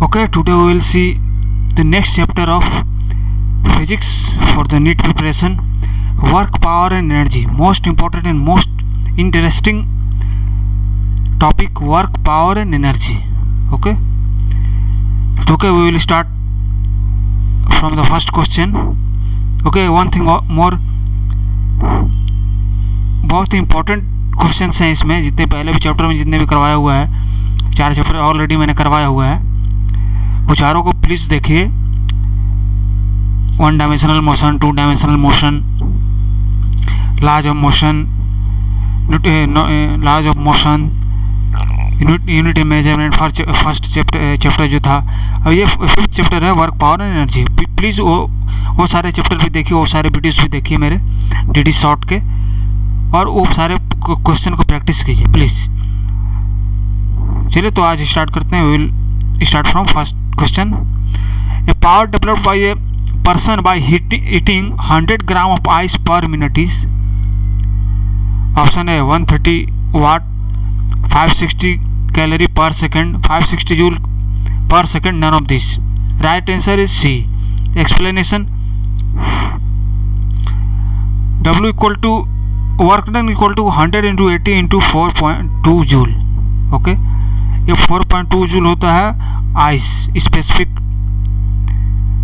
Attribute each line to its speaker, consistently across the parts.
Speaker 1: Okay, today we will see the next chapter of physics for the NEET preparation. Work, power and energy. Most important and most interesting topic, work, power and energy. Okay, we will start from the first question. Okay, one thing more, बहुत ही important question हैं इसमें. जितने पहले भी chapter में जितने भी करवाया हुआ है, 4 चैप्टर ऑलरेडी मैंने करवाया हुआ है, वो चारों को प्लीज़ देखिए. 1 dimensional motion, 2 dimensional motion, laws of motion, unit measurement, first chapter जो था. अब ये 5th चैप्टर है, work, power and energy. Please वो सारे चैप्टर भी देखिए, वो सारे वीडियोस भी देखिए मेरे DD शॉर्ट के, और वो सारे क्वेश्चन को प्रैक्टिस कीजिए प्लीज़. चलिए तो आज स्टार्ट करते हैं. Will start from first question. A power developed by A person by eating 100 gram of ice per minute is option A 130 watt, 560 calorie per second, 560 joule per second. None of this. Right answer is C. Explanation: W equal to work done equal to 100 into 80 into 4.2 joule. Okay, ये 4.2 joule होता है ice specific,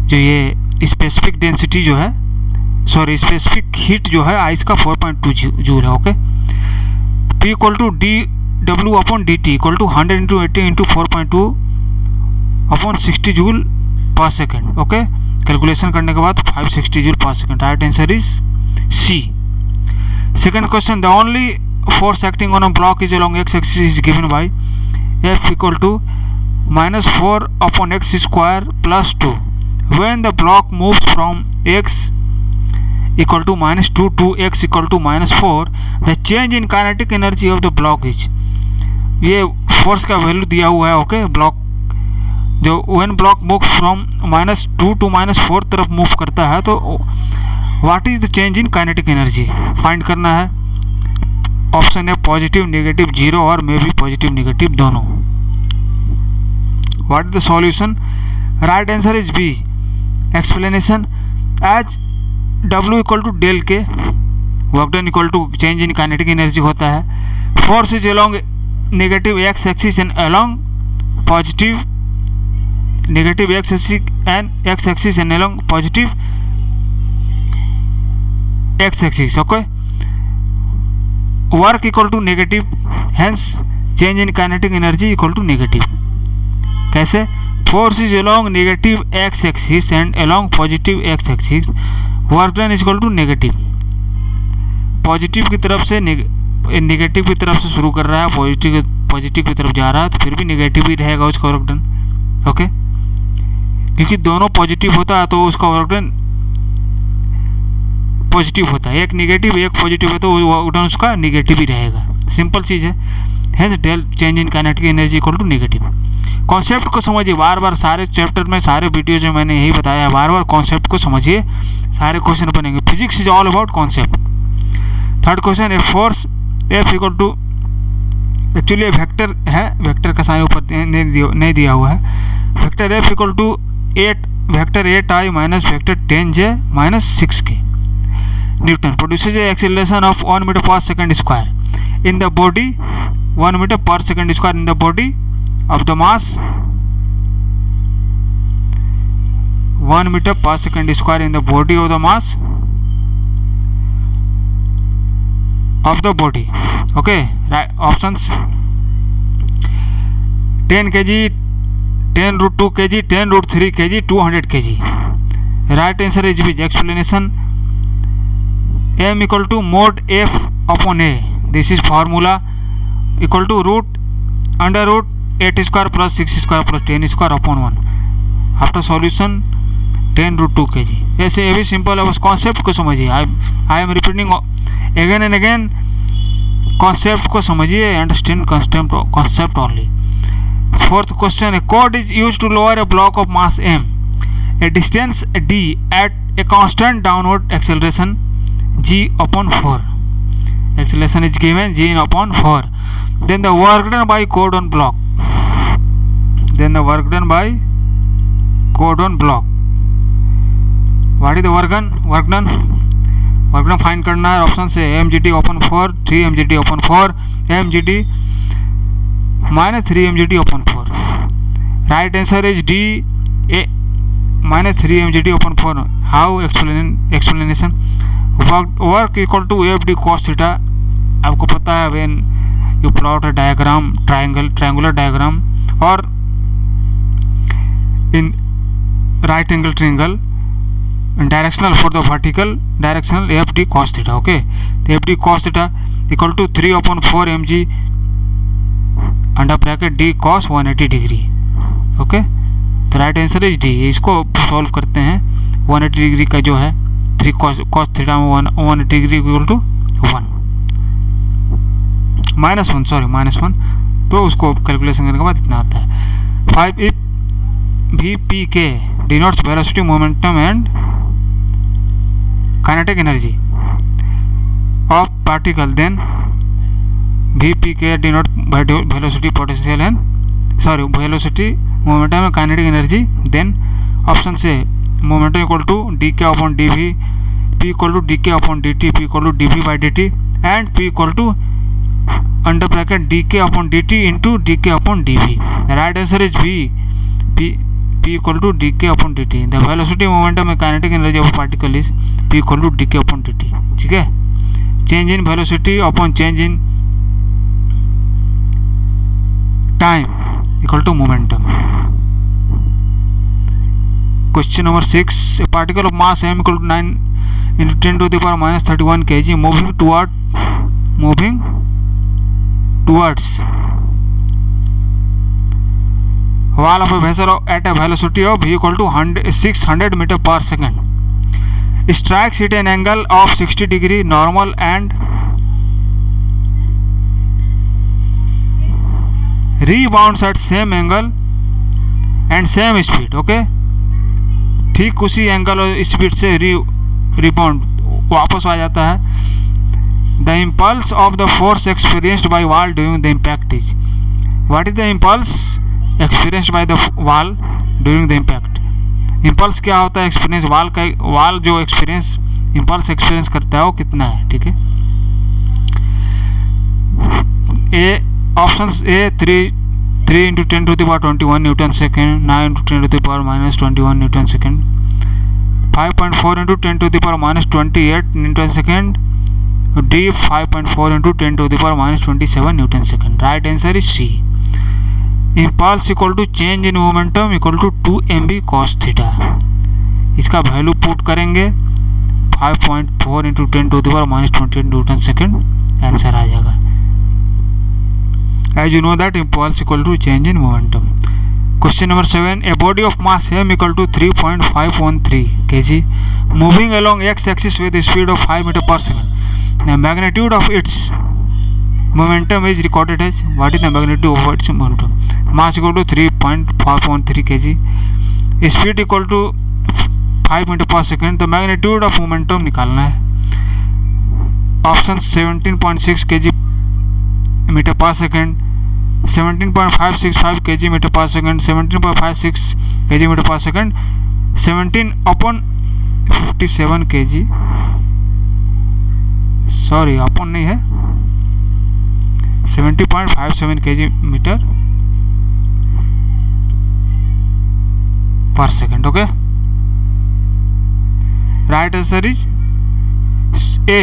Speaker 1: जो ये specific density जो है, sorry specific heat जो है ice का 4.2 जूल है. Okay, P equal to D W upon D T equal to 100 into 80 into 4.2 upon 60 joule per second. Okay, calculation करने के बाद 560 joule per second. Right answer is C. Second question. The only force acting on a block is along x axis is given by F equal to -4 upon x square plus 2. When the block moves from x equal to -2 to x equal to -4, the change in kinetic energy of the block is. ये force का value दिया हुआ है. Okay, block जो when block moves from -2 to -4 तरफ move करता है, तो what is the change in kinetic energy find करना है. ऑप्शन है पॉजिटिव, नेगेटिव, जीरो और मे बी पॉजिटिव नेगेटिव दोनों. What is the solution? Right answer is B. Explanation: as W equal to del K, work done equal to change in kinetic energy होता है. Force is along negative X axis and along positive negative X axis and along positive X axis. Okay, work equal to negative, hence change in kinetic energy equal to negative. कैसे? Force is along negative X axis and along positive X axis, work done is equal to negative. Positive की तरफ से negative की तरफ से शुरू कर रहा है, पॉजिटिव की तरफ जा रहा है, तो फिर भी नेगेटिव ही रहेगा उसका वर्क डन. ओके, क्योंकि दोनों पॉजिटिव होता है तो उसका वर्क डन पॉजिटिव होता है. एक नेगेटिव एक पॉजिटिव है तो वर्क डन उसका नेगेटिव ही रहेगा. सिंपल चीज़ है. Hence del change in kinetic energy equal to negative. Concept को समझिए. बार बार सारे चैप्टर में, सारे वीडियोज में मैंने यही बताया, बार बार कॉन्सेप्ट को समझिए, सारे क्वेश्चन बनेंगे. Physics is all about concept. Third question. A force F equal to, actually vector है, वेक्टर का साइन ऊपर नहीं दिया हुआ है. Vector F equal to 8 vector 8i minus vector 10j minus 6k. Newton produces a acceleration of 1 meter per second square in the body, 1 meter per second square in the body of the mass, 1 meter per second square in the body of the mass of the body. Okay, right. Options: 10 kg, 10 root 2 kg, 10 root 3 kg, 200 kg. Right answer is B. Explanation: M equal to mod F upon A. This is formula equal to root under root 8 square plus 6 square plus 10 square upon 1. After solution 10 root 2 kg. ऐसे ये भी simple है, बस concept को समझिए. I am repeating again and again. Concept को समझिए, understand concept only. Fourth question. A cord is use to lower a block of mass M a distance D at a constant downward acceleration G upon 4. Acceleration is given G upon 4. Then the work done by code on block. Then the work done by cordon block. What is the work done? Work done find करना है. Option से mgt upon 4, 3 mgt upon 4, mgt minus 3 mgt upon 4. Right answer is D, A minus 3 mgt upon 4. How explanation. Work equal to FD cos theta. आपको पता है when you plot a diagram, triangular diagram और in right angle triangle directional for the vertical directional FD cos theta. Okay, the FD cos theta equal to 3 upon 4 mg under bracket d cos 180 degree. Okay, तो right answer is D. इसको solve करते हैं. 180 degree का जो है 3 cos theta में 180 degree equal to 1 -1. तो उसको कैलकुलेशन करने के बाद इतना आता है. 5 if VPK denotes velocity, momentum and kinetic energy of particle, then VPK denote velocity, potential and velocity, momentum and kinetic energy. Then option से momentum equal to dk upon dv, p equal to dk upon dt, p equal to dv by dt and p equal to under bracket dk upon dt into dk upon dv. The right answer is B, p equal to dk upon dt. The velocity, momentum and kinetic energy of particle is p equal to dk upon dt. ठीक है. Change in velocity upon change in time equal to momentum. Question number 6. A particle of mass m equal to 9 into 10 to the power minus 31 kg moving towards wall of a vessel at a velocity of v equal to 600 meter per second strikes at an angle of 60 degree normal and rebounds at same angle and same speed. Okay, ठीक उसी angle और speed से rebound वापस आ जाता है. The impulse of the force experienced by wall during the impact is. What is the impulse experienced by the wall during the impact? Impulse क्या होता है? एक्सपीरियंस वाल जो इम्पल्स एक्सपीरियंस करता है वो कितना है. ठीक है. A option A 3 into 10 to the power 21 newton second, 9 into 10 to the power minus 21 newton second, 5.4 into 10 to the power minus 28 newton second, D 5.4 into 10 to the power minus 27 newton second. Right answer is C. Impulse equal to change in momentum equal to 2 mv cos theta. इसका value put करेंगे 5.4 into 10 to the power minus 28 newton second. Answer आ जाएगा. As you know that impulse equal to change in momentum. Question number 7. A body of mass m equal to 3.513 kg moving along x-axis with a speed of 5 meter per second. The magnitude of its momentum is recorded as. What is the magnitude of its momentum? Mass equal to 3.513 kg. Speed equal to 5 meter per second. The magnitude of momentum निकालना है. Option 17.6 kg meter per second, 17.565 kg meter per second, 17.56 kg meter per second, 17 upon 57 kg. Sorry upon नहीं है, 70.57 kg metre पर second. Okay, right answer is a.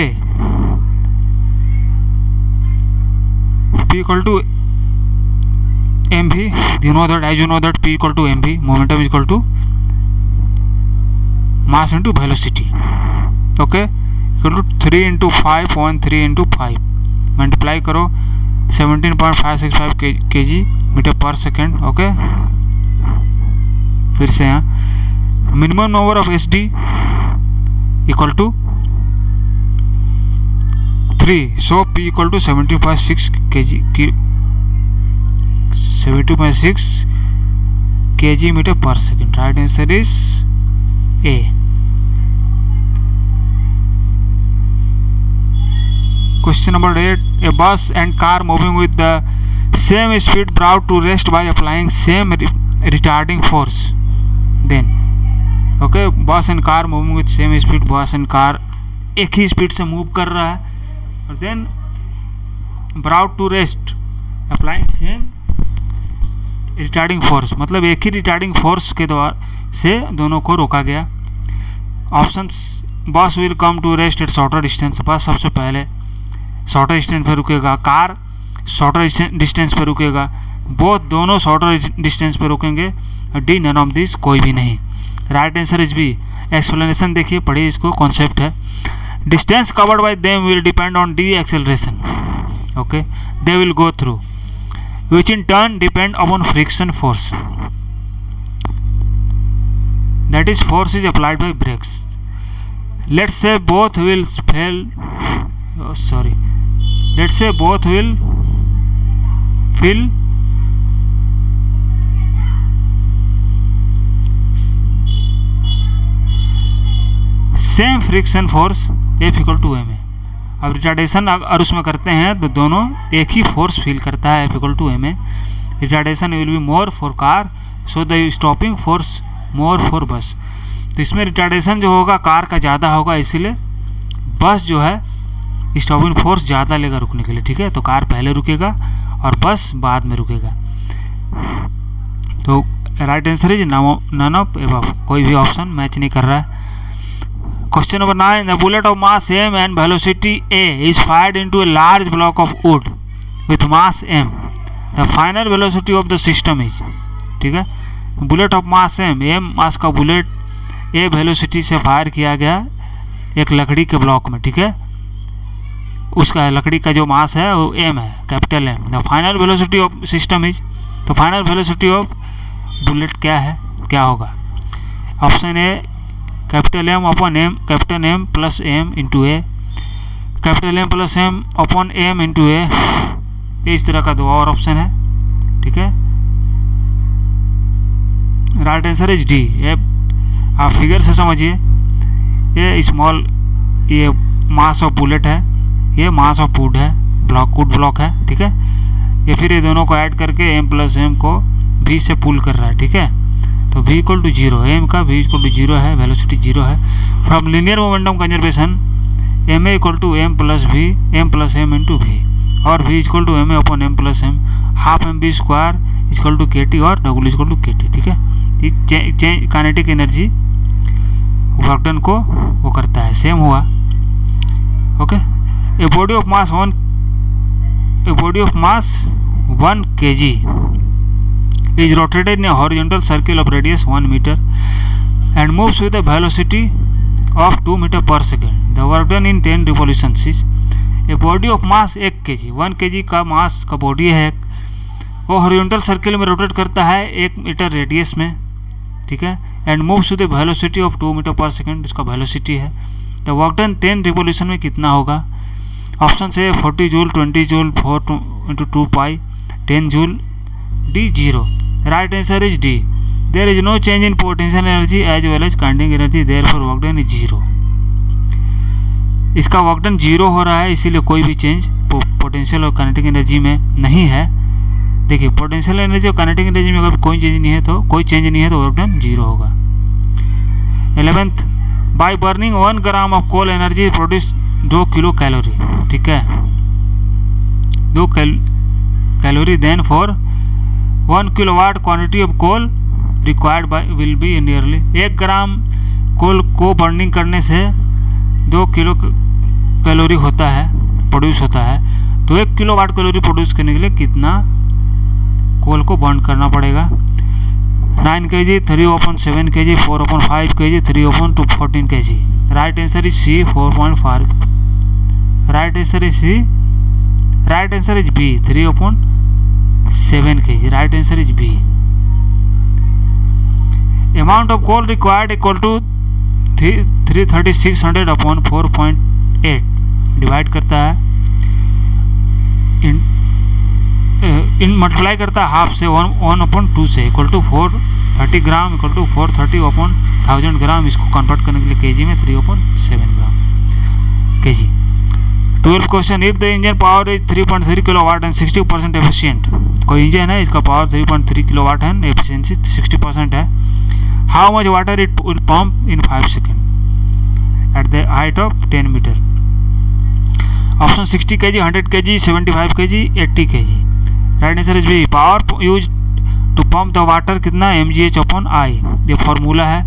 Speaker 1: P equal to mv. You know that, as you know that P equal to mv, momentum is equal to mass into velocity. Okay, equal to 3 into 5 on 3 into 5. Multiply करो 17.565 kg metre पर second. Okay, फिर से यहाँ minimum number of S D equal to 3. So P equal to 70.6 kg, 70.6 kg meter per second. Right answer is A. Question number 8. A bus and car moving with the same speed brought to rest by applying same retarding force. Then okay bus and car moving with same speed, bus and car एक ही speed से move कर रहा है। और then brought to rest applying same retarding force, मतलब एक ही retarding force के द्वारा से दोनों को रोका गया। Options bus will come to rest at shorter distance, bus सबसे पहले शॉर्टर डिस्टेंस पर रुकेगा, कार शॉर्टर डिस्टेंस पर रुकेगा, बोथ दोनों शॉर्टर डिस्टेंस पर रुकेंगे। डी नन ऑफ दिस, कोई भी नहीं। Right answer is B. Explanation देखिए, पढ़िए इसको, कॉन्सेप्ट है। Distance covered by them will depend on the acceleration, okay, they will go through, which in turn depend upon friction force, that is force is applied by brakes. Let's say both will fail, let's say both will feel same friction force F equal to ma। अब retardation और उसमें करते हैं तो दोनों एक ही force feel करता है, F equal to M A. Retardation will be more for car, so the stopping force more for bus. तो इसमें रिटार्डेशन जो होगा कार का ज़्यादा होगा, इसीलिए बस जो है स्टॉपिंग फोर्स ज़्यादा लेगा रुकने के लिए, ठीक है। तो कार पहले रुकेगा और बस बाद में रुकेगा। तो right answer is none of above, कोई भी ऑप्शन मैच नहीं कर रहा है। Question number 9. The bullet of mass m and velocity a is fired into a large block of wood with mass m. The final velocity of the system is, ठीक है। Bullet of mass m मास का bullet a velocity से fire किया गया एक लकड़ी के block में, ठीक है। उसका लकड़ी का जो मास है वो m है, capital M। The final velocity of system is, तो फाइनल वेलोसिटी ऑफ बुलेट क्या है, क्या होगा? Option A capital M upon M, capital M plus M into A, capital M plus M upon M into A. इस तरह का दो और ऑप्शन है, ठीक है। Right answer is D. ये आप फिगर से समझिए, ये स्मॉल, ये मास ऑफ बुलेट है, ये मास ऑफ वुड है, वुड ब्लॉक है, ठीक है। ये फिर ये दोनों को ऐड करके M प्लस M को V से पुल कर रहा है, ठीक है। तो v equal to zero, m का v इक्वल टू जीरो है, वेलोसिटी जीरो है। From linear momentum conservation m A equal to m plus v, m plus m into V, और v equal to m A upon m plus m, half M B square equal to K T और W equal to K T, ठीक है। ये kinetic energy work done को वो करता है, same हुआ, okay. A body of mass 1 kg is rotated in a horizontal circle of radius 1 meter and moves with a velocity of 2 meter per second. The work done in 10 revolutions is a body of mass 1 kg, 1 kg का मास का body है, वो horizontal circle में rotate करता है 1 metre radius में, ठीक है। And moves with a velocity of 2 meter per second, इसका वेलोसिटी है। द वर्क डन 10 रिवोल्यूशन में कितना होगा? ऑप्शन से 40 joule, 20 joule, 4 into 2 pi, 10 joule, D 0। Right answer is D. There is no change in potential energy as well as kinetic energy, therefore work done is 0। इसका work done 0 हो रहा है, इसीलिए कोई भी चेंज पोटेंशियल और kinetic energy में नहीं है। देखिए पोटेंशियल एनर्जी और काइनेटिक एनर्जी में अगर कोई चेंज नहीं है तो वर्क डन 0 होगा। 11th, by burning 1 gram of coal energy produce 2 kilo calorie, ठीक है। 2 calorie, then for 1 kilowatt quantity of coal required by will be nearly. 1 gram coal को बर्निंग करने से 2 किलो कैलोरी होता है, प्रोड्यूस होता है। तो 1 किलोवाट कैलोरी प्रोड्यूस करने के लिए कितना कोल को बर्न करना पड़ेगा? 9 kg, 3/7 kg, 4/5 kg, 3/14 kg। Right answer is C, 4.5। Right answer is C. Right answer is B, 3/7 kg। Right answer is B. Amount of coal required equal to 3600 upon 4.8 divide करता है, इन multiply करता है half से 1/2 से, equal to 430 gram equal to 430 upon 1000 gram. इसको convert करने के लिए केजी में 3/7 gram KG. 12 question, if the engine power is 3.3 kilowatt and 60% efficient. कोई इंजन है, इसका पावर 3.3 किलोवाट है, एफिशिएंसी 60% है। How much water it will pump in 5 second at the height of 10 metre. Option 60 kg, 100 kg, 75 kg, 80 kg। Right answer is B. Power use to pump the water कितना, mgh/I। ये formula है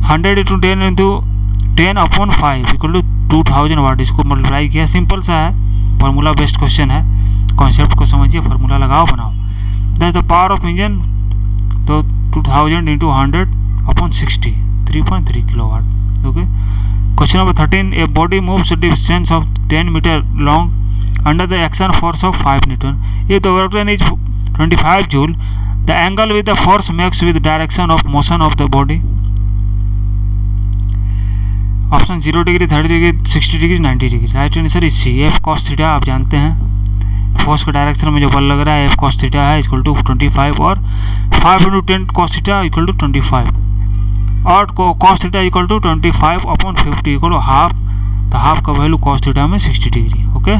Speaker 1: 100 × 10 × 10/5 equal to 2000 वाट। इसको multiply किया, simple सा है, formula based question है। Concept को समझिए, फार्मूला लगाओ, बनाओ। That's the power of engine, तो 2000 × 100/60 3.3 kilowatt. Okay. Question number 13, a body moves distance of 10 metre long under the action force of 5 newton. If the work done is 25 joule, the angle with the force makes with direction of motion of the body. Option 0 degree, 30 degree, 60 degree, 90 degree. Right answer is C, F cos theta. आप जानते हैं force के direction में जो बल लग रहा है एफ कॉस थीटा है इक्वल टू 25, और 5 × 10 कॉस थीटा इक्वल टू 25, और cos theta equal to 25/50 equal to half. तो हाफ का वैल्यू कॉस थीटा में 60 degree. Okay.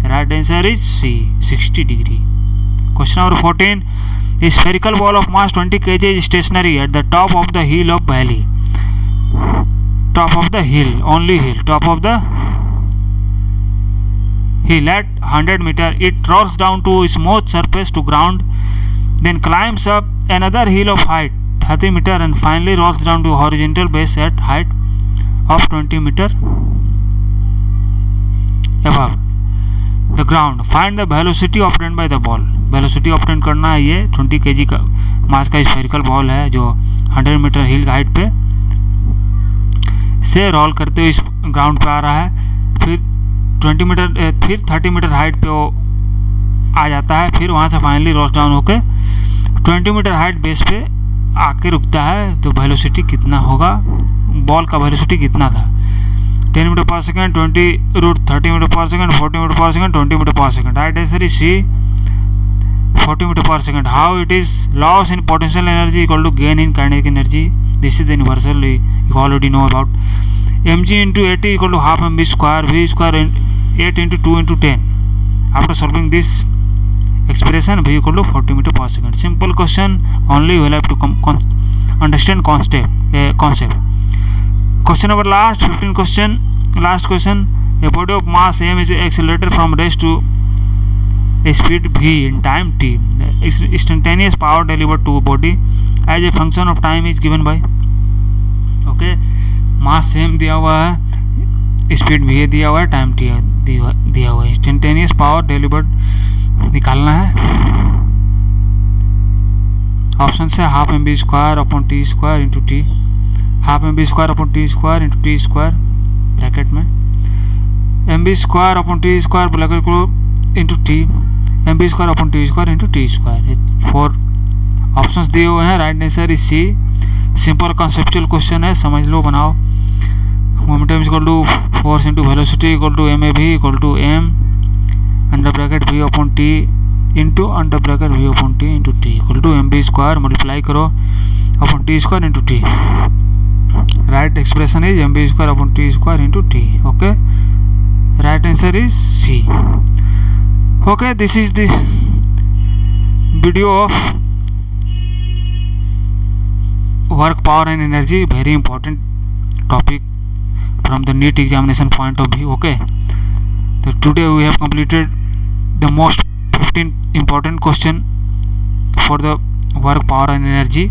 Speaker 1: Right answer is C, 60 degree. Question number 14, a spherical ball of mass 20 kg is stationary at the top of the hill of valley. Top of the hill, only hill, top of the hill at 100 meter. It rolls down to smooth surface to ground, then climbs up another hill of height 30 meter and finally rolls down to horizontal base at height of 20 meter above the ground. Find the velocity obtained by the ball. Velocity obtain करना है। ये 20 kg का मास का spherical ball है जो 100 metre हिल height पे से role करते हुए इस ग्राउंड पे आ रहा है, फिर 20 मीटर, फिर 30 मीटर हाइट पे वो आ जाता है, फिर वहाँ से फाइनली रोल डाउन होकर 20 मीटर हाइट बेस पे आके रुकता है। तो वेलोसिटी कितना होगा, बॉल का वेलोसिटी कितना था, 10 मीटर पर सेकेंड, 20√30 मीटर पर सेकेंड, 40 मीटर पर सेकेंड, 20 मीटर पर second. Right answer is C, 40 metre पर second. How it is loss in potential energy equal to gain in kinetic energy. This is universal, you already know about। mg into 80 equal to half mv square, v square 8 into 2 into 10. After solving this expression, v equal to 40 meter per second. Simple question, only you will have to understand concept. Question number last 15 question. Last question, a body of mass m is accelerated from rest to a speed v in time t. The instantaneous power delivered to a body as a function of time is given by। Okay, mass same दिया हुआ है, speed भी दिया हुआ है, time T दिया हुआ है, इंस्टेंटेनियस पावर डिलीवर्ड निकालना है। ऑप्शन से half mv²/t² into T, half mv²/t² into t² bracket में, mv²/t² ब्रैकेट को into T, mv²/t² into t²। 4 options दिए हुए हैं। Right answer is C, simple conceptual question है, समझ लो, बनाओ। Momentum equal to force into velocity equal to MAV equal to m under bracket v/t into under bracket v/t into t equal to mv² multiply करो upon t² into t। Right expression is mv²/t² into t। Okay, right answer is C. Okay, this is the video of work, power and energy, very important topic from the NEET examination point of view. Okay, so today we have completed the most 15 important question for the work, power and energy.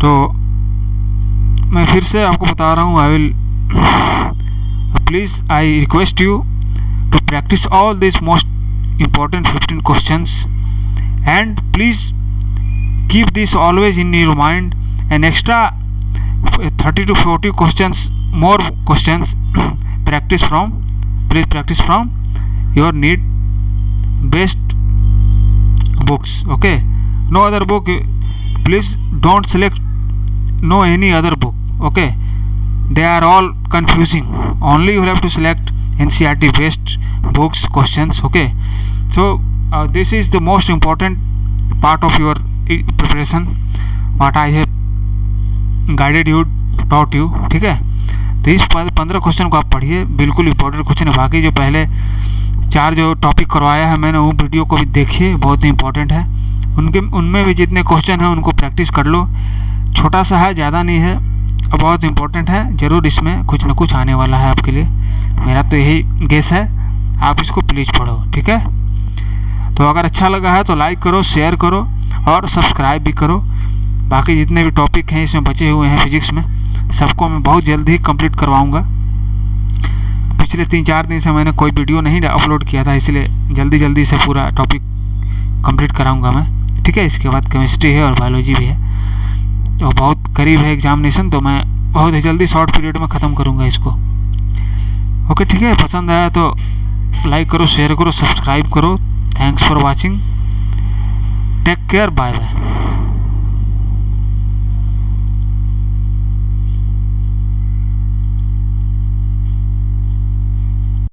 Speaker 1: तो मैं फिर से आपको बता रहा हूँ, I request you to practice all these most important 15 questions and please keep this always in your mind. An extra 30 to 40 questions, more questions practice from your NEET based books. Okay, no other book, please don't select no any other book. Okay, they are all confusing, only you have to select NCERT based books questions. Okay, so this is the most important part of your preparation what I have guided you, taught you। ठीक है, तो इस 15 question को आप पढ़िए, बिल्कुल important question है। बाकी जो पहले 4 जो टॉपिक करवाया है मैंने वो वीडियो को भी देखिए, बहुत ही इंपॉर्टेंट है। उनमें भी जितने क्वेश्चन हैं उनको प्रैक्टिस कर लो। छोटा सा है, ज़्यादा नहीं है और बहुत इंपॉर्टेंट है। ज़रूर इसमें कुछ ना कुछ आने वाला है आपके लिए, मेरा तो यही गेस है। आप इसको प्लीज़ पढ़ो, ठीक है। तो अगर अच्छा लगा है तो लाइक करो, शेयर करो और सब्सक्राइब भी करो। बाकी जितने भी टॉपिक हैं इसमें बचे हुए हैं फिजिक्स में, सबको मैं बहुत जल्दी कंप्लीट करवाऊँगा। पिछले 3-4 दिन से मैंने कोई वीडियो नहीं अपलोड किया था, इसलिए जल्दी से पूरा टॉपिक कंप्लीट कराऊंगा मैं, ठीक है। इसके बाद केमिस्ट्री है और बायोलॉजी भी है, तो बहुत करीब है एग्जामिनेशन, तो मैं बहुत ही जल्दी शॉर्ट पीरियड में ख़त्म करूंगा इसको। ओके, ठीक है। पसंद आया तो लाइक करो, शेयर करो, सब्सक्राइब करो। Thanks for watching, take care, bye bye.